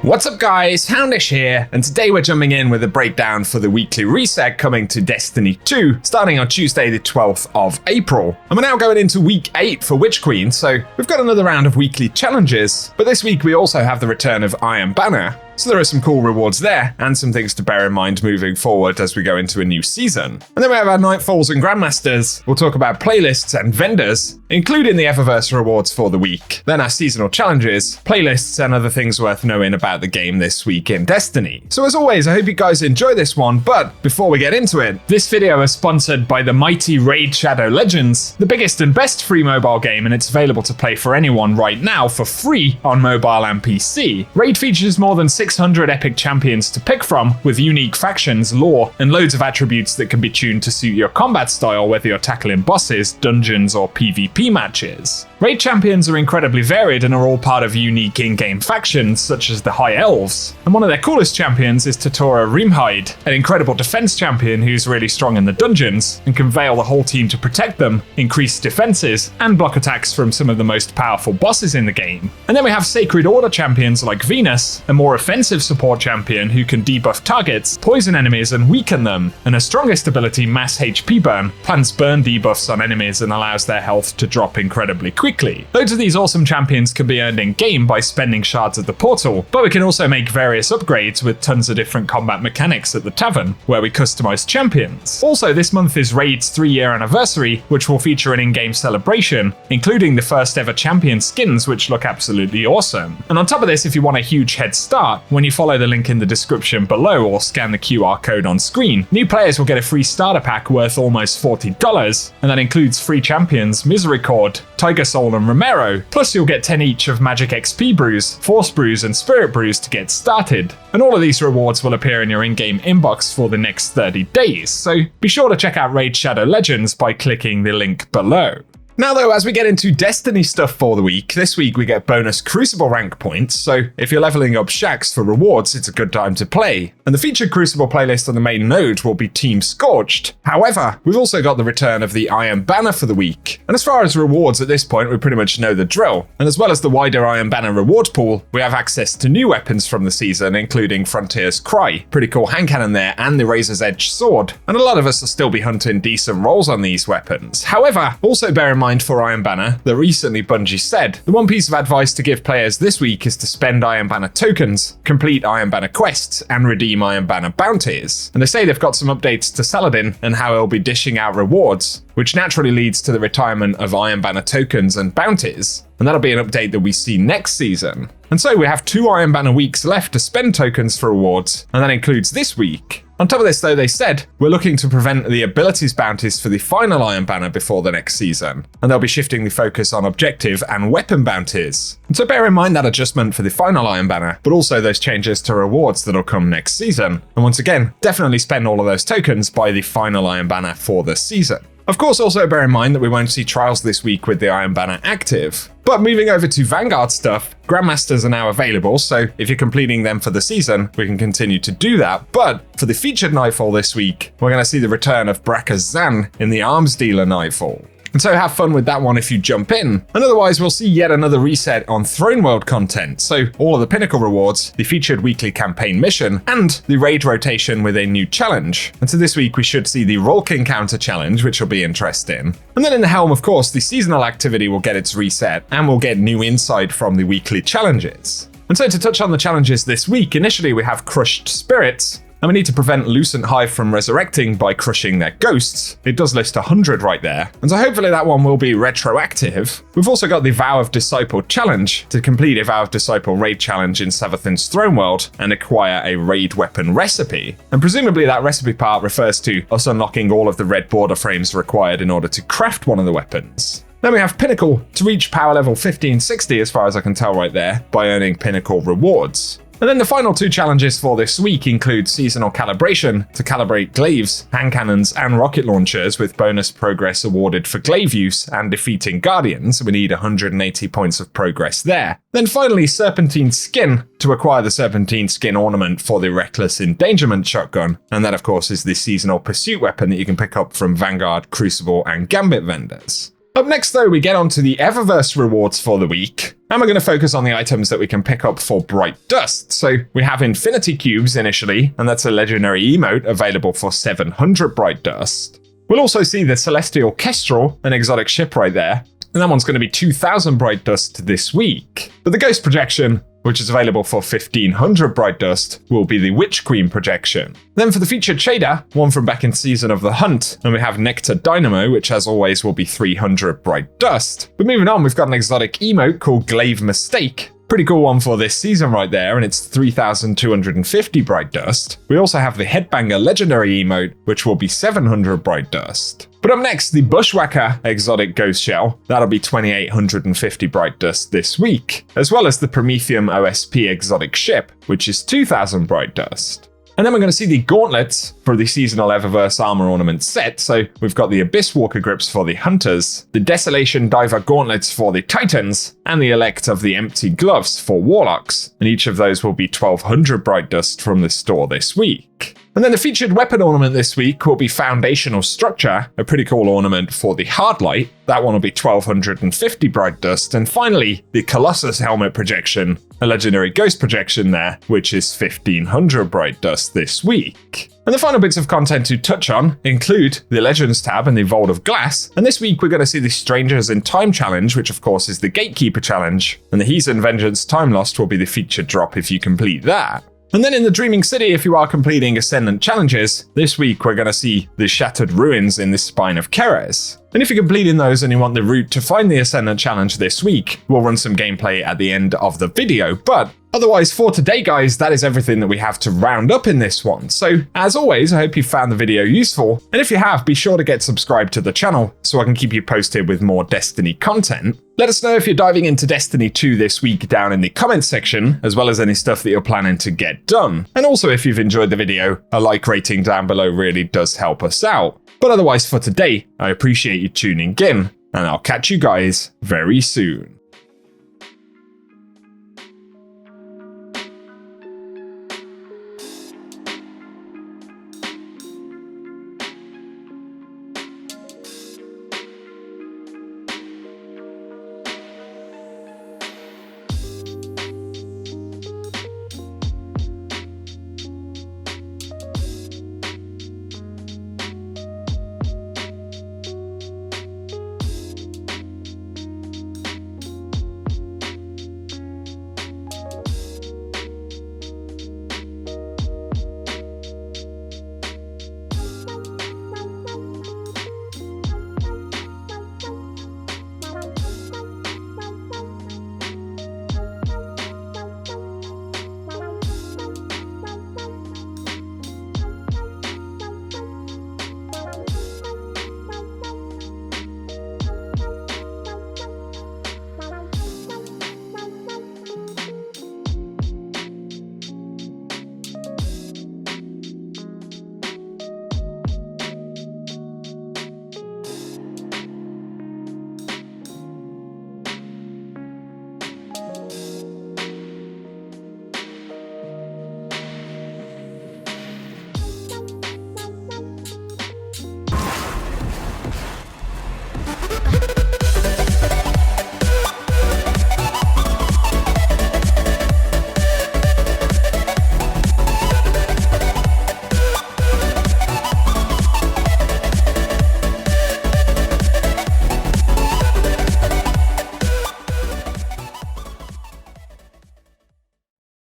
What's up guys, Houndish here, and today we're jumping in with a breakdown for the weekly reset coming to Destiny 2, starting on Tuesday the 12th of April. And we're now going into week 8 for Witch Queen, so we've got another round of weekly challenges, but this week we also have the return of Iron Banner. So there are some cool rewards there, and some things to bear in mind moving forward as we go into a new season. And then we have our Nightfalls and Grandmasters. We'll talk about playlists and vendors, including the Eververse rewards for the week. Then our seasonal challenges, playlists, and other things worth knowing about the game this week in Destiny. So as always, I hope you guys enjoy this one, but before we get into it, this video is sponsored by the mighty Raid Shadow Legends, the biggest and best free mobile game, and it's available to play for anyone right now for free on mobile and PC. Raid features more than 600 epic champions to pick from, with unique factions, lore, and loads of attributes that can be tuned to suit your combat style, whether you're tackling bosses, dungeons, or PvP matches. Raid champions are incredibly varied and are all part of unique in-game factions, such as the High Elves. And one of their coolest champions is Tatora Rimhide, an incredible defense champion who's really strong in the dungeons and can veil the whole team to protect them, increase defenses, and block attacks from some of the most powerful bosses in the game. And then we have Sacred Order champions like Venus, a more offensive support champion who can debuff targets, poison enemies, and weaken them. And her strongest ability, Mass HP Burn, plants burn debuffs on enemies and allows their health to drop incredibly quickly. Loads of these awesome champions can be earned in-game by spending shards at the portal, but we can also make various upgrades with tons of different combat mechanics at the tavern, where we customize champions. Also, this month is Raid's 3-year anniversary, which will feature an in-game celebration, including the first ever champion skins, which look absolutely awesome. And on top of this, if you want a huge head start, when you follow the link in the description below or scan the QR code on screen, new players will get a free starter pack worth almost $40, and that includes free champions Misericord, Tiger Soul, and Romero, plus you'll get 10 each of Magic XP brews, Force brews, and Spirit brews to get started. And all of these rewards will appear in your in-game inbox for the next 30 days, so be sure to check out Raid Shadow Legends by clicking the link below. Now though, as we get into Destiny stuff for the week, this week we get bonus Crucible rank points, so if you're leveling up shacks for rewards, it's a good time to play. And the featured Crucible playlist on the main node will be Team Scorched. However, we've also got the return of the Iron Banner for the week. And as far as rewards at this point, we pretty much know the drill. And as well as the wider Iron Banner reward pool, we have access to new weapons from the season, including Frontier's Cry, pretty cool hand cannon there, and the Razor's Edge sword. And a lot of us will still be hunting decent rolls on these weapons. However, also bear in mind for Iron Banner that recently Bungie said the one piece of advice to give players this week is to spend Iron Banner tokens, complete Iron Banner quests, and redeem Iron Banner bounties. And they say they've got some updates to Saladin and how he'll be dishing out rewards, which naturally leads to the retirement of Iron Banner tokens and bounties. And that'll be an update that we see next season. And so we have 2 Iron Banner weeks left to spend tokens for rewards, and that includes this week. On top of this though, they said, we're looking to prevent the abilities bounties for the final Iron Banner before the next season, and they'll be shifting the focus on objective and weapon bounties. And so bear in mind that adjustment for the final Iron Banner, but also those changes to rewards that'll come next season. And once again, definitely spend all of those tokens by the final Iron Banner for the season. Of course, also bear in mind that we won't see trials this week with the Iron Banner active. But moving over to Vanguard stuff, Grandmasters are now available, so if you're completing them for the season, we can continue to do that. But for the featured Nightfall this week, we're going to see the return of Bracca's Zan in the Arms Dealer Nightfall. And so have fun with that one if you jump in. And otherwise, we'll see yet another reset on Throne World content. So all of the Pinnacle rewards, the featured weekly campaign mission, and the raid rotation with a new challenge. And so this week we should see the Rolk Encounter challenge, which will be interesting. And then in the Helm, of course, the seasonal activity will get its reset, and we'll get new insight from the weekly challenges. And so to touch on the challenges this week, initially we have Crushed Spirits, and we need to prevent Lucent Hive from resurrecting by crushing their ghosts. It does list 100 right there, and so hopefully that one will be retroactive. We've also got the Vow of Disciple challenge to complete a Vow of Disciple raid challenge in Savathun's Throne World and acquire a raid weapon recipe. And presumably that recipe part refers to us unlocking all of the red border frames required in order to craft one of the weapons. Then we have Pinnacle to reach power level 1560 as far as I can tell right there by earning Pinnacle rewards. And then the final 2 challenges for this week include Seasonal Calibration to calibrate glaives, hand cannons, and rocket launchers with bonus progress awarded for glaive use and defeating Guardians. We need 180 points of progress there. Then finally Serpentine Skin to acquire the Serpentine Skin ornament for the Reckless Endangerment shotgun. And that of course is the seasonal pursuit weapon that you can pick up from Vanguard, Crucible, and Gambit vendors. Up next though, we get onto the Eververse rewards for the week, and we're going to focus on the items that we can pick up for Bright Dust. So we have Infinity Cubes initially, and that's a legendary emote available for 700 Bright Dust. We'll also see the Celestial Kestrel, an exotic ship right there, and that one's going to be 2,000 Bright Dust this week. But the Ghost Projection, which is available for 1,500 Bright Dust, will be the Witch Queen projection. Then for the featured shader, one from back in Season of the Hunt, and we have Nectar Dynamo, which as always will be 300 Bright Dust. But moving on, we've got an exotic emote called Glaive Mistake. Pretty cool one for this season right there, and it's 3,250 Bright Dust. We also have the Headbanger Legendary emote, which will be 700 Bright Dust. But up next, the Bushwhacker exotic Ghost Shell. That'll be 2,850 Bright Dust this week, as well as the Prometheum OSP exotic ship, which is 2,000 Bright Dust. And then we're going to see the gauntlets for the seasonal Eververse armor ornament set. So we've got the Abyss Walker grips for the Hunters, the Desolation Diver gauntlets for the Titans, and the Elect of the Empty Gloves for Warlocks. And each of those will be 1,200 Bright Dust from the store this week. And then the featured weapon ornament this week will be Foundational Structure, a pretty cool ornament for the Hardlight. That one will be 1,250 Bright Dust. And finally, the Colossus Helmet projection, a legendary ghost projection there, which is 1,500 Bright Dust this week. And the final bits of content to touch on include the Legends tab and the Vault of Glass. And this week we're going to see the Strangers in Time challenge, which of course is the Gatekeeper challenge. And the Heathen Vengeance Time Lost will be the featured drop if you complete that. And then in the Dreaming City, if you are completing Ascendant challenges, this week we're going to see the Shattered Ruins in the Spine of Keres. And if you're completing those and you want the route to find the Ascendant challenge this week, we'll run some gameplay at the end of the video. But otherwise for today, guys, that is everything that we have to round up in this one. So as always, I hope you found the video useful. And if you have, be sure to get subscribed to the channel so I can keep you posted with more Destiny content. Let us know if you're diving into Destiny 2 this week down in the comments section, as well as any stuff that you're planning to get done. And also if you've enjoyed the video, a like rating down below really does help us out. But otherwise for today, I appreciate you tuning in, and I'll catch you guys very soon.